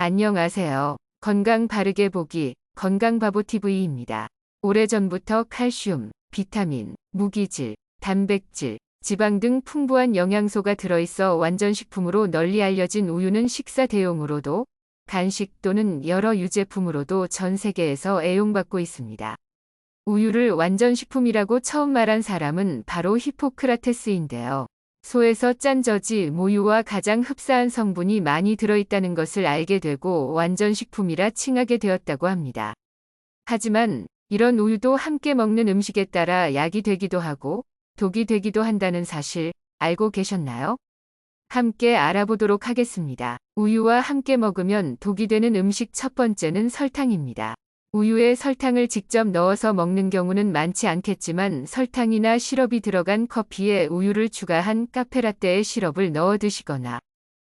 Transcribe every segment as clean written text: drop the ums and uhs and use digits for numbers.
안녕하세요. 건강 바르게 보기, 건강바보TV입니다. 오래전부터 칼슘, 비타민, 무기질, 단백질, 지방 등 풍부한 영양소가 들어있어 완전식품으로 널리 알려진 우유는 식사 대용으로도, 간식 또는 여러 유제품으로도 전 세계에서 애용받고 있습니다. 우유를 완전식품이라고 처음 말한 사람은 바로 히포크라테스인데요. 소에서 짠 저지 모유와 가장 흡사한 성분이 많이 들어있다는 것을 알게 되고 완전식품이라 칭하게 되었다고 합니다. 하지만 이런 우유도 함께 먹는 음식에 따라 약이 되기도 하고 독이 되기도 한다는 사실 알고 계셨나요? 함께 알아보도록 하겠습니다. 우유와 함께 먹으면 독이 되는 음식 첫 번째는 설탕입니다. 우유에 설탕을 직접 넣어서 먹는 경우는 많지 않겠지만 설탕이나 시럽이 들어간 커피에 우유를 추가한 카페라떼에 시럽을 넣어 드시거나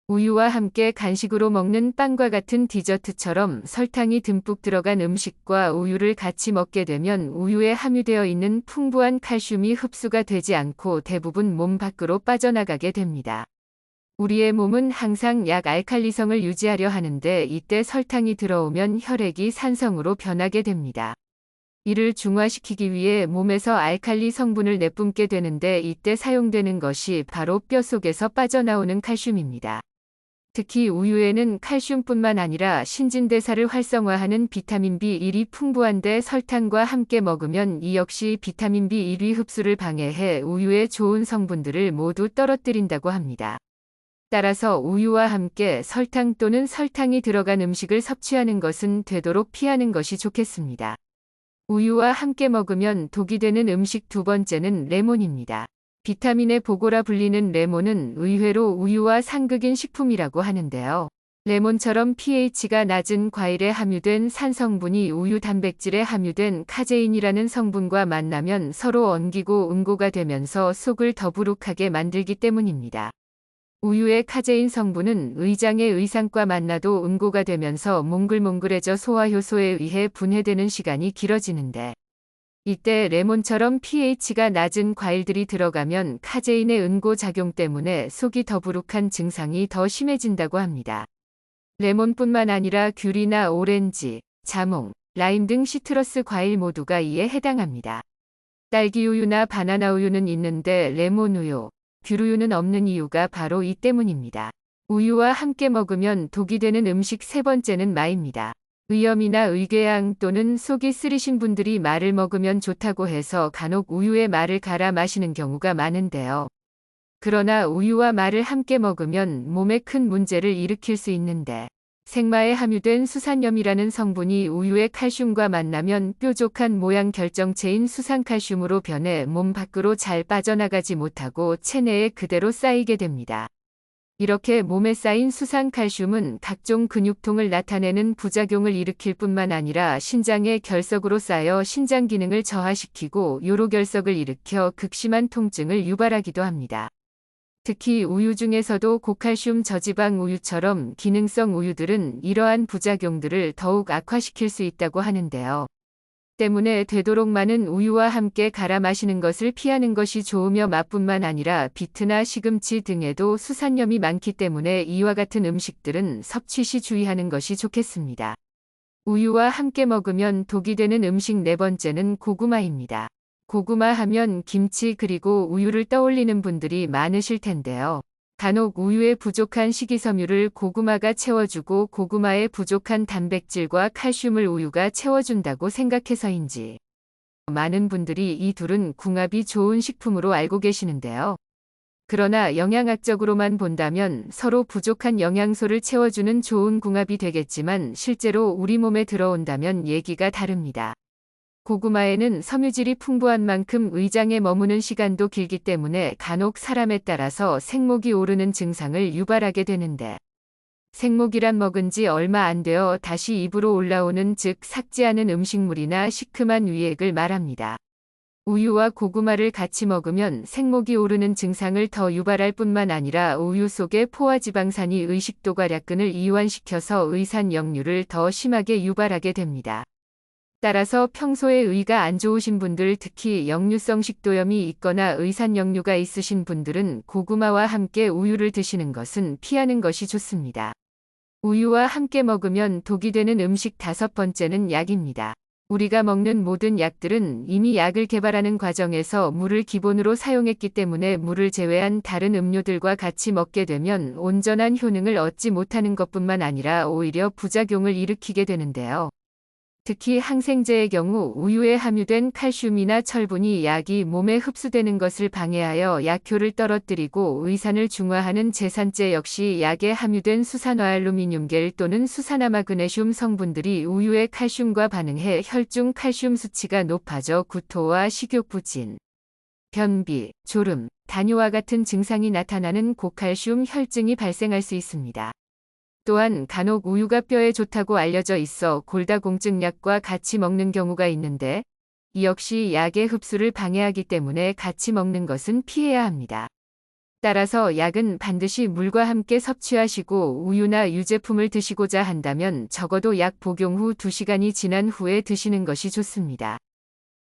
우유와 함께 간식으로 먹는 빵과 같은 디저트처럼 설탕이 듬뿍 들어간 음식과 우유를 같이 먹게 되면 우유에 함유되어 있는 풍부한 칼슘이 흡수가 되지 않고 대부분 몸 밖으로 빠져나가게 됩니다. 우리의 몸은 항상 약 알칼리성을 유지하려 하는데 이때 설탕이 들어오면 혈액이 산성으로 변하게 됩니다. 이를 중화시키기 위해 몸에서 알칼리 성분을 내뿜게 되는데 이때 사용되는 것이 바로 뼈 속에서 빠져나오는 칼슘입니다. 특히 우유에는 칼슘뿐만 아니라 신진대사를 활성화하는 비타민 B1이 풍부한데 설탕과 함께 먹으면 이 역시 비타민 B1이 흡수를 방해해 우유의 좋은 성분들을 모두 떨어뜨린다고 합니다. 따라서 우유와 함께 설탕 또는 설탕이 들어간 음식을 섭취하는 것은 되도록 피하는 것이 좋겠습니다. 우유와 함께 먹으면 독이 되는 음식 두 번째는 레몬입니다. 비타민의 보고라 불리는 레몬은 의외로 우유와 상극인 식품이라고 하는데요. 레몬처럼 pH가 낮은 과일에 함유된 산성분이 우유 단백질에 함유된 카제인이라는 성분과 만나면 서로 엉기고 응고가 되면서 속을 더부룩하게 만들기 때문입니다. 우유의 카제인 성분은 의장의 의상과 만나도 응고가 되면서 몽글몽글해져 소화효소에 의해 분해되는 시간이 길어지는데 이때 레몬처럼 pH가 낮은 과일들이 들어가면 카제인의 응고 작용 때문에 속이 더부룩한 증상이 더 심해진다고 합니다. 레몬뿐만 아니라 귤이나 오렌지, 자몽, 라임 등 시트러스 과일 모두가 이에 해당합니다. 딸기우유나 바나나우유는 있는데 레몬우유, 귤우유는 없는 이유가 바로 이 때문입니다. 우유와 함께 먹으면 독이 되는 음식 세 번째는 마입니다. 의염이나 의궤양 또는 속이 쓰리신 분들이 마를 먹으면 좋다고 해서 간혹 우유에 마를 갈아 마시는 경우가 많은데요. 그러나 우유와 마를 함께 먹으면 몸에 큰 문제를 일으킬 수 있는데 생마에 함유된 수산염이라는 성분이 우유의 칼슘과 만나면 뾰족한 모양 결정체인 수산칼슘으로 변해 몸 밖으로 잘 빠져나가지 못하고 체내에 그대로 쌓이게 됩니다. 이렇게 몸에 쌓인 수산칼슘은 각종 근육통을 나타내는 부작용을 일으킬 뿐만 아니라 신장의 결석으로 쌓여 신장 기능을 저하시키고 요로결석을 일으켜 극심한 통증을 유발하기도 합니다. 특히 우유 중에서도 고칼슘 저지방 우유처럼 기능성 우유들은 이러한 부작용들을 더욱 악화시킬 수 있다고 하는데요. 때문에 되도록 많은 우유와 함께 갈아 마시는 것을 피하는 것이 좋으며 맛뿐만 아니라 비트나 시금치 등에도 수산염이 많기 때문에 이와 같은 음식들은 섭취 시 주의하는 것이 좋겠습니다. 우유와 함께 먹으면 독이 되는 음식 네 번째는 고구마입니다. 고구마 하면 김치 그리고 우유를 떠올리는 분들이 많으실 텐데요. 간혹 우유에 부족한 식이섬유를 고구마가 채워주고 고구마에 부족한 단백질과 칼슘을 우유가 채워준다고 생각해서인지 많은 분들이 이 둘은 궁합이 좋은 식품으로 알고 계시는데요. 그러나 영양학적으로만 본다면 서로 부족한 영양소를 채워주는 좋은 궁합이 되겠지만 실제로 우리 몸에 들어온다면 얘기가 다릅니다. 고구마에는 섬유질이 풍부한 만큼 의장에 머무는 시간도 길기 때문에 간혹 사람에 따라서 생목이 오르는 증상을 유발하게 되는데 생목이란 먹은 지 얼마 안 되어 다시 입으로 올라오는 즉 삭지하는 음식물이나 시큼한 위액을 말합니다. 우유와 고구마를 같이 먹으면 생목이 오르는 증상을 더 유발할 뿐만 아니라 우유 속의 포화지방산이 의식도괄약근을 이완시켜서 의산역류를 더 심하게 유발하게 됩니다. 따라서 평소에 의가 안 좋으신 분들 특히 역류성 식도염이 있거나 의산역류가 있으신 분들은 고구마와 함께 우유를 드시는 것은 피하는 것이 좋습니다. 우유와 함께 먹으면 독이 되는 음식 5번째는 약입니다. 우리가 먹는 모든 약들은 이미 약을 개발하는 과정에서 물을 기본으로 사용했기 때문에 물을 제외한 다른 음료들과 같이 먹게 되면 온전한 효능을 얻지 못하는 것뿐만 아니라 오히려 부작용을 일으키게 되는데요. 특히 항생제의 경우 우유에 함유된 칼슘이나 철분이 약이 몸에 흡수되는 것을 방해하여 약효를 떨어뜨리고 의산을 중화하는 제산제 역시 약에 함유된 수산화알루미늄겔 또는 수산화마그네슘 성분들이 우유의 칼슘과 반응해 혈중 칼슘 수치가 높아져 구토와 식욕 부진, 변비, 졸음, 다뇨와 같은 증상이 나타나는 고칼슘 혈증이 발생할 수 있습니다. 또한 간혹 우유가 뼈에 좋다고 알려져 있어 골다공증 약과 같이 먹는 경우가 있는데 이 역시 약의 흡수를 방해하기 때문에 같이 먹는 것은 피해야 합니다. 따라서 약은 반드시 물과 함께 섭취하시고 우유나 유제품을 드시고자 한다면 적어도 약 복용 후 2시간이 지난 후에 드시는 것이 좋습니다.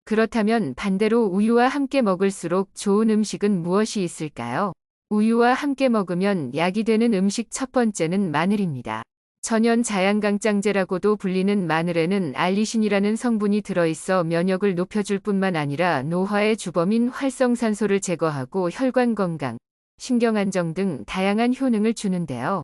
그렇다면 반대로 우유와 함께 먹을수록 좋은 음식은 무엇이 있을까요? 우유와 함께 먹으면 약이 되는 음식 첫 번째는 마늘입니다. 천연 자양강장제라고도 불리는 마늘에는 알리신이라는 성분이 들어있어 면역을 높여줄 뿐만 아니라 노화의 주범인 활성산소를 제거하고 혈관 건강, 신경 안정 등 다양한 효능을 주는데요.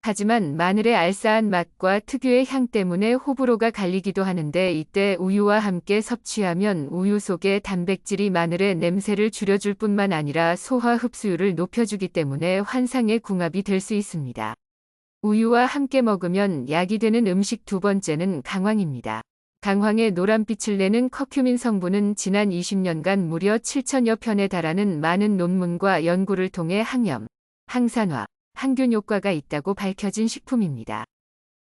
하지만 마늘의 알싸한 맛과 특유의 향 때문에 호불호가 갈리기도 하는데 이때 우유와 함께 섭취하면 우유 속의 단백질이 마늘의 냄새를 줄여줄 뿐만 아니라 소화 흡수율을 높여주기 때문에 환상의 궁합이 될 수 있습니다. 우유와 함께 먹으면 약이 되는 음식 2번째는 강황입니다. 강황의 노란빛을 내는 커큐민 성분은 지난 20년간 무려 7천여 편에 달하는 많은 논문과 연구를 통해 항염, 항산화, 항균 효과가 있다고 밝혀진 식품입니다.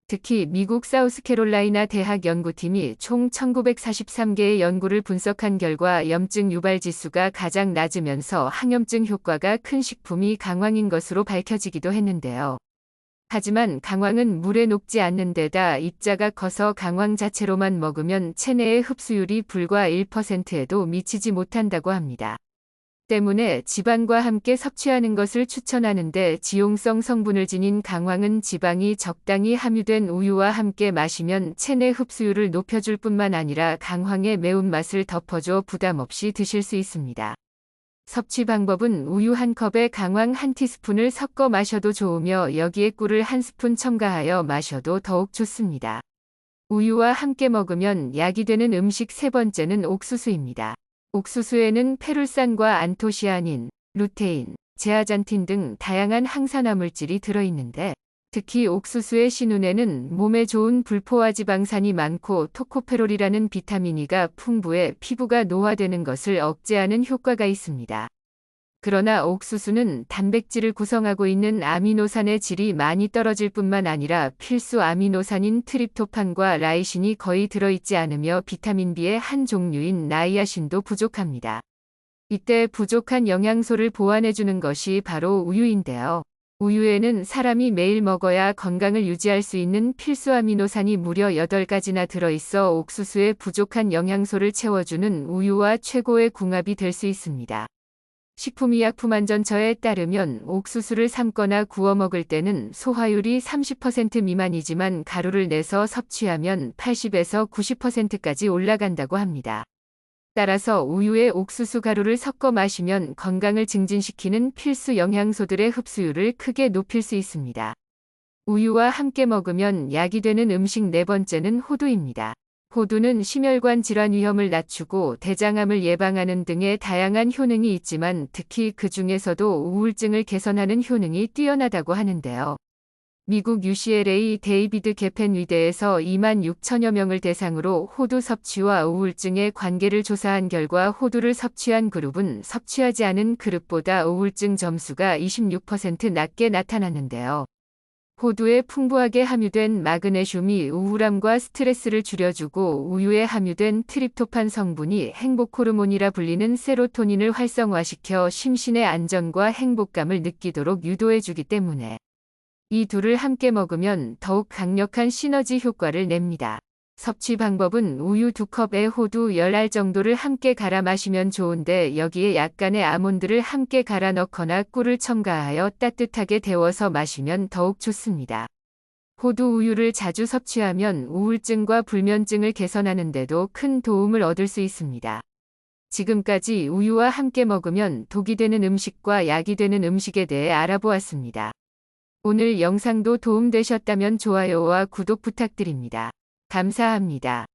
특히 미국 사우스캐롤라이나 대학 연구팀이 총 1943개의 연구를 분석한 결과 염증 유발 지수가 가장 낮으면서 항염증 효과가 큰 식품이 강황인 것으로 밝혀지기도 했는데요. 하지만 강황은 물에 녹지 않는 데다 입자가 커서 강황 자체로만 먹으면 체내의 흡수율이 불과 1%에도 미치지 못한다고 합니다. 때문에 지방과 함께 섭취하는 것을 추천하는데 지용성 성분을 지닌 강황은 지방이 적당히 함유된 우유와 함께 마시면 체내 흡수율을 높여줄 뿐만 아니라 강황의 매운맛을 덮어줘 부담 없이 드실 수 있습니다. 섭취 방법은 우유 1컵에 강황 1티스푼을 섞어 마셔도 좋으며 여기에 꿀을 1스푼 첨가하여 마셔도 더욱 좋습니다. 우유와 함께 먹으면 약이 되는 음식 3번째는 옥수수입니다. 옥수수에는 페룰산과 안토시아닌, 루테인, 제아잔틴 등 다양한 항산화 물질이 들어있는데 특히 옥수수의 신운에는 몸에 좋은 불포화 지방산이 많고 토코페롤이라는 비타민 E가 풍부해 피부가 노화되는 것을 억제하는 효과가 있습니다. 그러나 옥수수는 단백질을 구성하고 있는 아미노산의 질이 많이 떨어질 뿐만 아니라 필수 아미노산인 트립토판과 라이신이 거의 들어있지 않으며 비타민 B의 한 종류인 나이아신도 부족합니다. 이때 부족한 영양소를 보완해주는 것이 바로 우유인데요. 우유에는 사람이 매일 먹어야 건강을 유지할 수 있는 필수 아미노산이 무려 8가지나 들어있어 옥수수의 부족한 영양소를 채워주는 우유와 최고의 궁합이 될 수 있습니다. 식품의약품안전처에 따르면 옥수수를 삶거나 구워 먹을 때는 소화율이 30% 미만이지만 가루를 내서 섭취하면 80에서 90%까지 올라간다고 합니다. 따라서 우유에 옥수수 가루를 섞어 마시면 건강을 증진시키는 필수 영양소들의 흡수율을 크게 높일 수 있습니다. 우유와 함께 먹으면 약이 되는 음식 4번째는 호두입니다. 호두는 심혈관 질환 위험을 낮추고 대장암을 예방하는 등의 다양한 효능이 있지만 특히 그 중에서도 우울증을 개선하는 효능이 뛰어나다고 하는데요. 미국 UCLA 데이비드 게펜 의대에서 2만 6천여 명을 대상으로 호두 섭취와 우울증의 관계를 조사한 결과 호두를 섭취한 그룹은 섭취하지 않은 그룹보다 우울증 점수가 26% 낮게 나타났는데요. 호두에 풍부하게 함유된 마그네슘이 우울함과 스트레스를 줄여주고 우유에 함유된 트립토판 성분이 행복 호르몬이라 불리는 세로토닌을 활성화시켜 심신의 안정과 행복감을 느끼도록 유도해주기 때문에 이 둘을 함께 먹으면 더욱 강력한 시너지 효과를 냅니다. 섭취 방법은 우유 2컵에 호두 10알 정도를 함께 갈아 마시면 좋은데 여기에 약간의 아몬드를 함께 갈아 넣거나 꿀을 첨가하여 따뜻하게 데워서 마시면 더욱 좋습니다. 호두 우유를 자주 섭취하면 우울증과 불면증을 개선하는 데도 큰 도움을 얻을 수 있습니다. 지금까지 우유와 함께 먹으면 독이 되는 음식과 약이 되는 음식에 대해 알아보았습니다. 오늘 영상도 도움되셨다면 좋아요와 구독 부탁드립니다. 감사합니다.